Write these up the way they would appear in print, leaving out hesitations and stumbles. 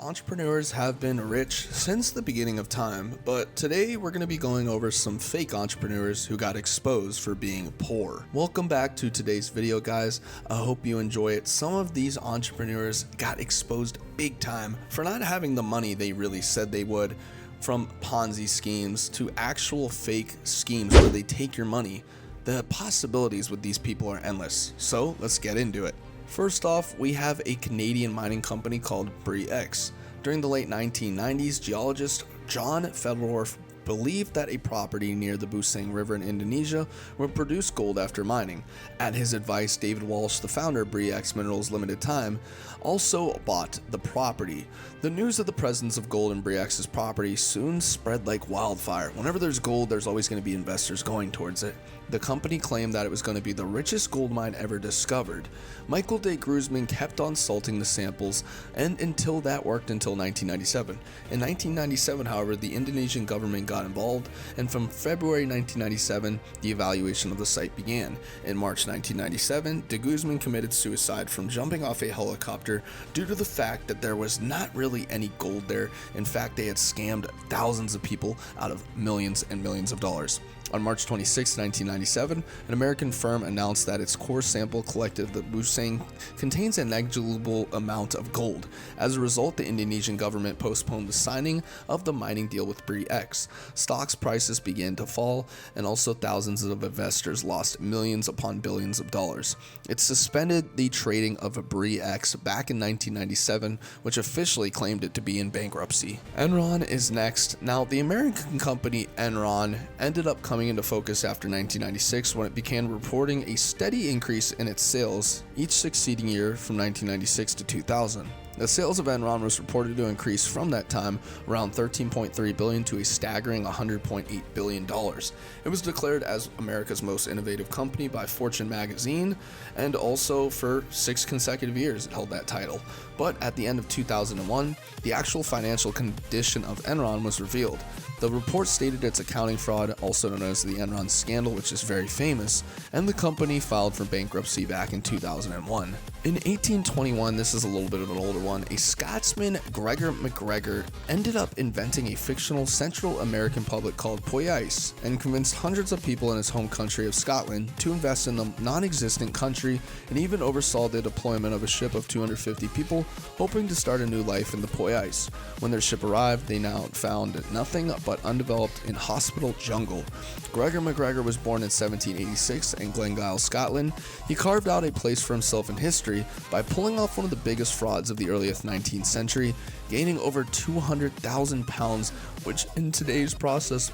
Entrepreneurs have been rich since the beginning of time, but today we're going to be going over some fake entrepreneurs who got exposed for being poor. Welcome back to today's video, guys. I hope you enjoy it. Some of these entrepreneurs got exposed big time for not having the money they really said they would, from Ponzi schemes to actual fake schemes where they take your money. The possibilities with these people are endless, so let's get into it. First off, we have a Canadian mining company called BREX. During the late 1990s, geologist John Fedorf believed that a property near the Busang River in Indonesia would produce gold after mining. At his advice, David Walsh, the founder of BREX Minerals Limited Time, also bought the property. The news of the presence of gold in BREX's property soon spread like wildfire. Whenever there's gold, there's always going to be investors going towards it. The company claimed that it was going to be the richest gold mine ever discovered. Michael de Grootman kept on salting the samples, and until that worked until 1997. In 1997, however, the Indonesian government got involved, and from February 1997, the evaluation of the site began. In March 1997, de Grootman committed suicide from jumping off a helicopter due to the fact that there was not really any gold there. In fact, they had scammed thousands of people out of millions and millions of dollars. On March 26, 1997, an American firm announced that its core sample collected at the Busang contains a negligible amount of gold. As a result, the Indonesian government postponed the signing of the mining deal with BREX. Stocks prices began to fall, and also thousands of investors lost millions upon billions of dollars. It suspended the trading of BREX back in 1997, which officially claimed it to be in bankruptcy. ENRON is next. Now, the American company ENRON ended up coming into focus after 1996 when it began reporting a steady increase in its sales each succeeding year from 1996 to 2000. The sales of ENRON was reported to increase from that time around $13.3 billion to a staggering $100.8 billion. It was declared as America's most innovative company by Fortune magazine, and also for 6 consecutive years it held that title. But at the end of 2001, the actual financial condition of ENRON was revealed. The report stated its accounting fraud, also known as the Enron scandal, which is very famous, and the company filed for bankruptcy back in 2001. In 1821, this is a little bit of an older one, a Scotsman, Gregor MacGregor, ended up inventing a fictional Central American public called Poyais and convinced hundreds of people in his home country of Scotland to invest in the non-existent country, and even oversaw the deployment of a ship of 250 people hoping to start a new life in the Poyais. When their ship arrived, they now found nothing but undeveloped inhospitable jungle. Gregor MacGregor was born in 1786 in Glengyle, Scotland. He carved out a place for himself in history by pulling off one of the biggest frauds of the earliest 19th century, gaining over 200,000 pounds, which in today's process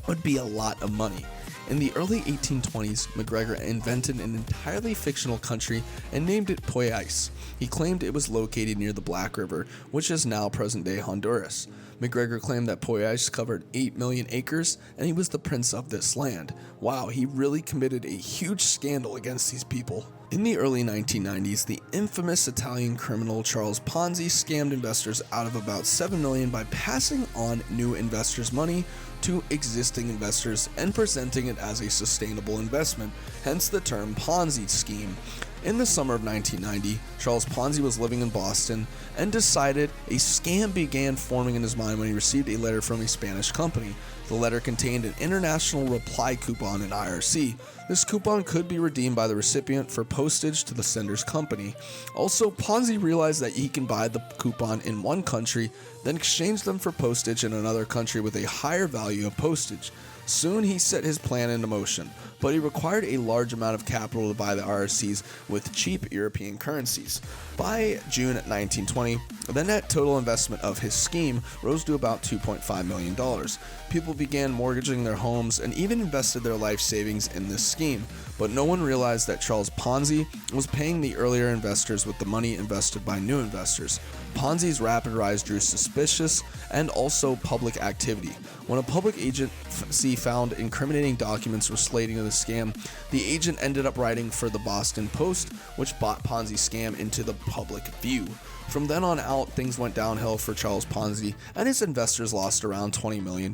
would be a lot of money. In the early 1820s, MacGregor invented an entirely fictional country and named it Poyais. He claimed it was located near the Black River, which is now present-day Honduras. MacGregor claimed that Poyais covered 8 million acres, and he was the prince of this land. Wow, he really committed a huge scandal against these people. In the early 1990s, the infamous Italian criminal Charles Ponzi scammed investors out of about $7 million by passing on new investors' money to existing investors and presenting it as a sustainable investment, hence the term Ponzi scheme. In the summer of 1990, Charles Ponzi was living in Boston and decided a scam began forming in his mind when he received a letter from a Spanish company. The letter contained an international reply coupon in IRC. This coupon could be redeemed by the recipient for postage to the sender's company. Also, Ponzi realized that he can buy the coupon in one country, then exchange them for postage in another country with a higher value of postage. Soon he set his plan into motion, but he required a large amount of capital to buy the RRCs with cheap European currencies. By June 1920, the net total investment of his scheme rose to about $2.5 million. People began mortgaging their homes and even invested their life savings in this scheme, but no one realized that Charles Ponzi was paying the earlier investors with the money invested by new investors. Ponzi's rapid rise drew suspicious and also public activity. When a public agency Ponzi found incriminating documents relating to the scam, the agent ended up writing for the Boston Post, which brought Ponzi scam into the public view. From then on out, things went downhill for Charles Ponzi, and his investors lost around $20 million.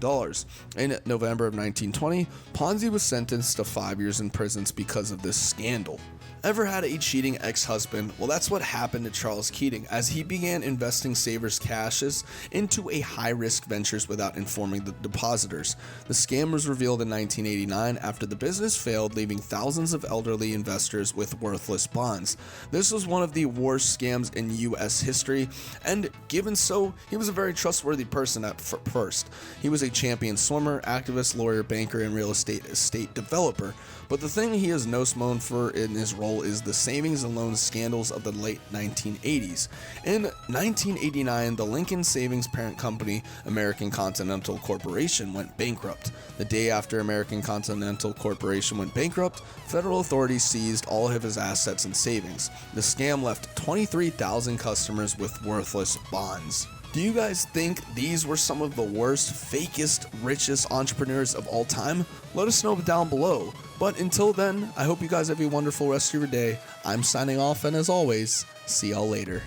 In November of 1920, Ponzi was sentenced to 5 years in prison because of this scandal. Ever had a cheating ex-husband? Well, that's what happened to Charles Keating as he began investing savers' cashes into a high-risk ventures without informing the depositors. The scam was revealed in 1989 after the business failed, leaving thousands of elderly investors with worthless bonds. This was one of the worst scams in U.S. history, and given so, he was a very trustworthy person at first. He was a champion swimmer, activist, lawyer, banker, and real estate developer. But the thing he is most known for in his role is the savings and loans scandals of the late 1980s. In 1989, the Lincoln Savings parent company, American Continental Corporation, went bankrupt. The day after American Continental Corporation went bankrupt, federal authorities seized all of his assets and savings. The scam left 23,000 customers with worthless bonds. Do you guys think these were some of the worst, fakest, richest entrepreneurs of all time? Let us know down below. But until then, I hope you guys have a wonderful rest of your day. I'm signing off, and as always, see y'all later.